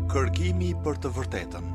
Kërkimi për të vërtetën.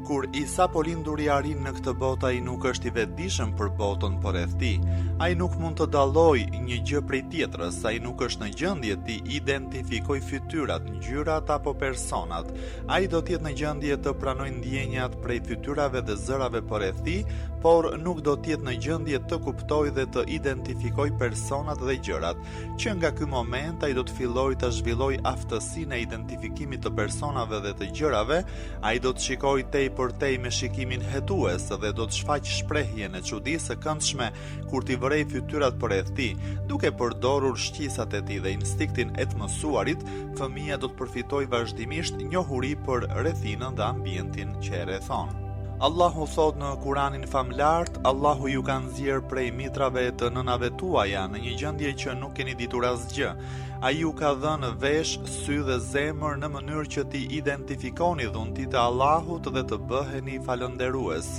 Kur Isa po lindur I arrin në këtë botë, ai nuk është I vetëdijshëm për botën përreth tij. Ai nuk mund të dallojë një gjë prej tjetrës, ai nuk është në gjendje të identifikojë fytyrat, ngjyrat apo personat. Ai do të jetë në gjendje të pranojë ndjenjat prej fytyrave dhe zërave përreth tij, por nuk do të jetë në gjendje të kuptojë dhe të identifikojë personat dhe gjërat. Që nga ky moment ai do të fillojë të zhvillojë aftësinë e identifikimit të personave dhe të gjërave, ai do të shikojë tej me shikimin hetues dhe do të shfaqë shprehjen e çuditësë së këndshme kur t'i vërej fytyrat përreth tij, duke përdorur shqisat e tij dhe instiktin e të mësuarit, fëmia do të përfitojë vazhdimisht njohuri për rrethinën dhe ambientin që e rrethon. Allahu thot në Kuranin famlart, Allahu ju ka nxjerr prej mitrave të nënave tuaja në një gjendje që nuk keni ditur asgjë. Ai ju ka dhënë vesh, sy dhe zemër në mënyrë që t'i identifikoni dhuntit e Allahut dhe të bëheni falënderues.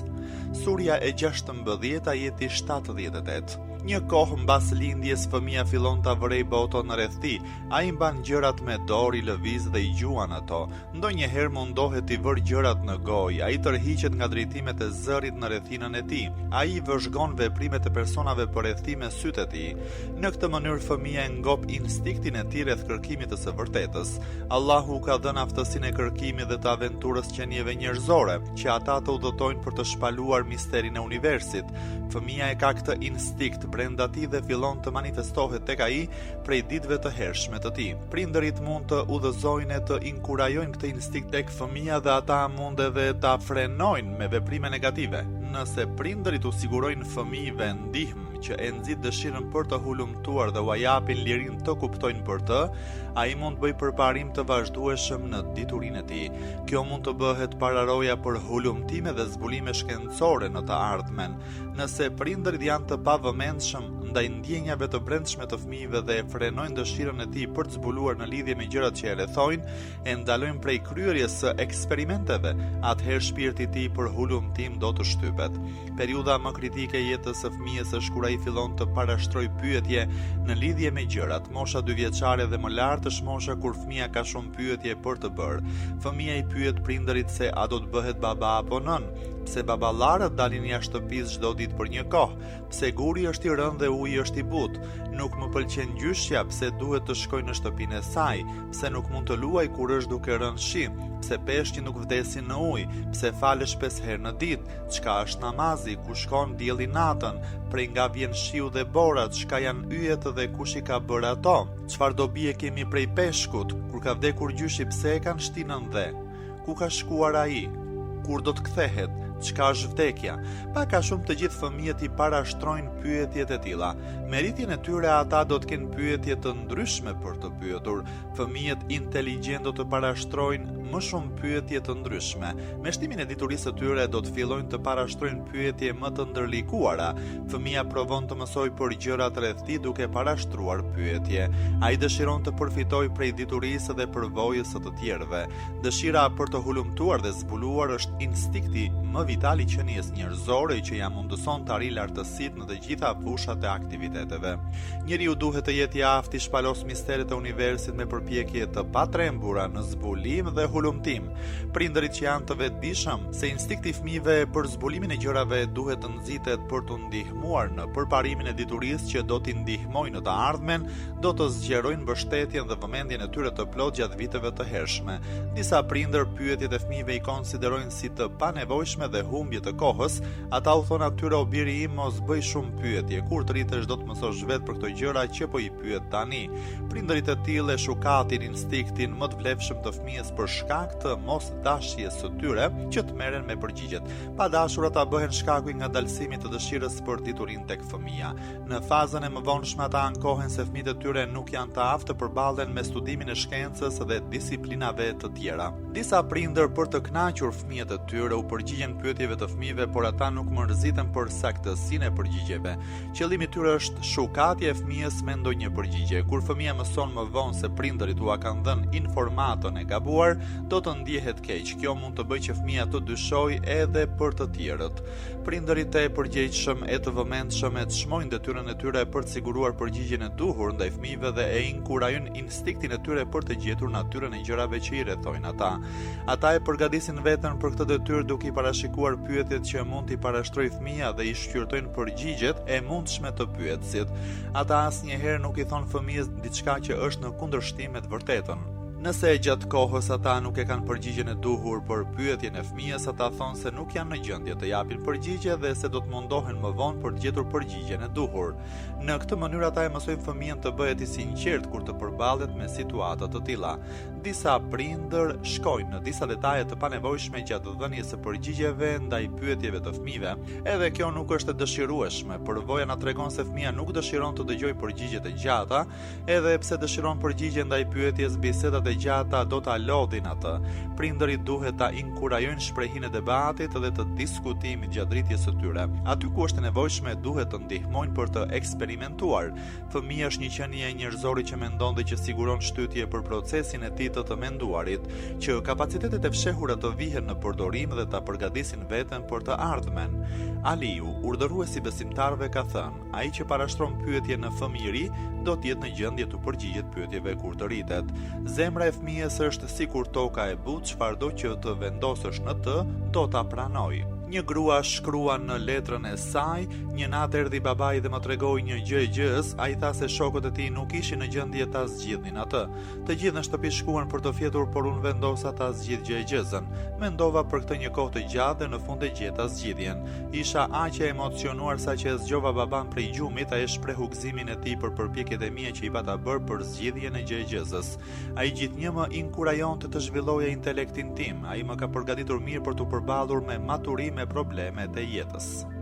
Surja e 16, ajeti 78. Një kohë mbas lindjes fëmia fillon ta vërej botën rreth tij. Ai mban gjërat me dorë, I lëviz dhe I gjuan ato. Ndonjëherë mundohet I vër gjërat në gojë. Ai tërhiqet nga drejtimet e zërit në rrethinën e tij. Ai vëzhgon veprimet e personave përreth tij me sytë e tij. Në këtë mënyrë fëmia e ngop instiktin e tij rreth kërkimit të së vërtetës. Allahu ka dhënë aftësinë e kërkimit dhe të aventurës qenieve njerëzore, që ata të udhëtojnë për të shpaluar misterin e universit. Fëmia e ka këtë instinkt brenda tij dhe fillon të manifestohet tek ai prej ditëve të hershme të tij. Prindërit mund të udhëzojnë e të inkurajojnë këtë instinkt tek fëmia dhe ata mund edhe ta frenojnë me veprime negative. Nëse prindërit u sigurojnë fëmijëve ndihmë që e nxit dëshirën për të hulumtuar dhe u japin lirinë të kuptojnë për të, ai mund të bëjë përparim të vazhdueshëm në diturinë e tij. Kjo mund të bëhet pararoja për hulumtime dhe zbulime shkencore në të ardhmen. Nëse prindërit janë të pavëmendshëm ndaj ndjenjave të brendshme të fëmijëve dhe e frenojnë dëshirën e tij për të zbuluar në lidhje me gjërat që e rrethojnë, e ndalojnë prej kryerjes së eksperimenteve, atëherë shpirti I tij për hulumtim do të shtypet. Periudha më kritike e jetës së fëmijës është kur ai fillon të parashtrojë pyetje në lidhje me gjërat. Mosha 2 vjeçare dhe më lart është mosha kur fëmia ka shumë pyetje për të bërë. Fëmia I pyet prindërit se a do të bëhet baba apo nën, pse baballarët dalin jashtë shtëpisë çdo ditë për një kohë, pse guri është I rënë dhe uji është I butë, nuk më pëlqen gjyshja, pse duhet të shkoj në shtëpinë e saj, pse nuk mund të luaj kur është duke rënë shi, pse peshqi nuk vdesin në ujë, pse falesh 5 herë në ditë, çka është namazi, ku shkon dielli natën, prej nga vjen shiu dhe borat, çka janë yjet dhe kush I ka bërë ato, çfarë dobi e kemi prej peshkut, kur ka vdekur gjyshi pse e kanë shtinën dhe, ku ka shkuar ai, kur do të kthehet, çka është vdekja. Pak a shumë të gjithë fëmijët I parashtrojnë pyetjet e tilla. Me rritjen e tyre ata do të kenë pyetje të ndryshme për të pyetur. Fëmijët inteligjent do të parashtrojnë më shumë pyetje të ndryshme. Me shtimin e diturisë së tyre do të fillojnë të parashtrojnë pyetje më të ndërlikuara. Fëmia provon të mësojë për gjërat rreth tij duke parashtruar pyetje. Ai dëshiron të përfitojë prej diturisë dhe përvojës së të tjerëve. Dëshira për të hulumtuar dhe zbuluar është instinkti më vital I qenies njerëzore që ja mundëson të arrijë lartësitë në të gjitha fushat e aktiviteteve. Njeriu duhet të jetë I aftë I shpalos misteret e universit me përpjekje të patrembura në zbulim dhe hulumtim. Prindërit që janë të vetëdijshëm se instinkti I fëmijëve për zbulimin e gjërave duhet të nxitet për të ndihmuar në përparimin e diturisë që do t'i ndihmojë në të ardhmen, do të zgjerojnë mbështetjen dhe vëmendjen e tyre të plotë gjatë viteve të hershme. Disa prindër pyetjet e fëmijëve I konsiderojnë si të panevojshme dhe humbje të kohës, ata u thonë atyre o biri im mos bëj shumë pyetje, kur të rritesh do të mësosh vetë për këto gjëra që po I pyet tani. Prindërit e tillë e shukatin instinktin më të vlefshëm të fëmijës për shkak të mos dashjes së tyre që të merren me përgjigjet. Pa dashur ata bëhen shkaku I ngadalësimit të dëshirës për diturinë tek fëmia. Në fazën e mëvonshme ata ankohen se fëmijët e tyre nuk janë të aftë të përballen me studimin e shkencës dhe disiplinave të tjera. Disa prindër për të kënaqur fëmijët e tyre u përgjigjen pyetjeve të fëmijëve, por ata nuk mërziten për saktësinë e përgjigjeve. Qëllimi i tyre është shukatja e fëmijës me ndonjë përgjigje. Kur fëmia mëson më vonë se prindërit ua kanë dhënë informatën e gabuar, do të ndjehet keq. Kjo mund të bëjë që fëmia të dyshojë edhe për të tjerët. Prindërit e përgjegjshëm e të vëmendshëm e çmojnë detyrën e tyre për të siguruar përgjigjen e duhur ndaj fëmijëve dhe e inkurajojnë instiktin e tyre për të gjetur natyrën e gjërave që i rrethojnë ata. Ata e përgatisin veten për këtë detyrë duke i parashikuar pyetjet që mund t'i parashtrojë fëmia dhe i shqyrtojnë përgjigjet e mundshme të pyetësit. Ata asnjëherë nuk i thon fëmijës diçka që është në kundërshtim me të vërtetën. Nëse gjatë kohës ata nuk e kanë përgjigjen e duhur për pyetjen e fëmijës, ata thonë se nuk janë në gjendje të japin përgjigje dhe se do të mundohen më vonë për të gjetur përgjigjen e duhur. Në këtë mënyrë ata e mësojnë fëmijën të bëhet i sinqert kur të përballet me situata të tilla. Disa prindër shkojnë në disa detaje të panevojshme gjatë dhënies së përgjigjeve ndaj pyetjeve të fëmijëve. Edhe kjo nuk është e dëshirueshme. Përvoja na tregon se fëmia nuk dëshiron të dëgjojë përgjigjet e gjata, edhe pse dëshiron përgjigje ndaj pyetjes, bisedat e gjata do ta lodhin atë. Prindërit duhet ta inkurajojnë shprehinë e debatit dhe të diskutimit gjatë rritjes së tyre. Aty ku është e nevojshme duhet të ndihmojnë për të eksperimentuar. Fëmia është një qenie njerëzore që mendon dhe që siguron shtytje për procesin e tij të menduarit, që kapacitetet e fshehura të vihen në përdorim dhe ta përgatisin veten për të ardhmen. Aliu, urdhëruesi besimtarëve, ka thënë: ai që parashtron pyetje në fëmijëri do të jetë në gjendje të përgjigjet pyetjeve kur të rritet. Zemra e fëmijës është sikur toka e butë, çfarëdo që të vendosësh në të, do ta pranoj. Një grua shkrua në letrën e saj: një natë erdhi babai dhe më tregoi një gjë e gjës, ai tha se shokët e tij nuk ishin në gjendje ta zgjidhnin atë. Të gjithë në shtëpi shkuan për të fjetur, por unë vendosa ta zgjidh gjë e gjëzën. Mendova për këtë një kohë të gjatë dhe në fund e gjeta zgjidhjen. Isha aq e emocionuar sa që e zgjova baban prej gjumit, ai shprehu gëzimin e tij për përpjekjet e mia që i pata bërë për zgjidhjen e gjë e gjëzës. Ai gjithnjë më inkurajonte të zhvilloja intelektin tim. Ai më ka përgatitur mirë për të përballur me maturim me problemet e jetës.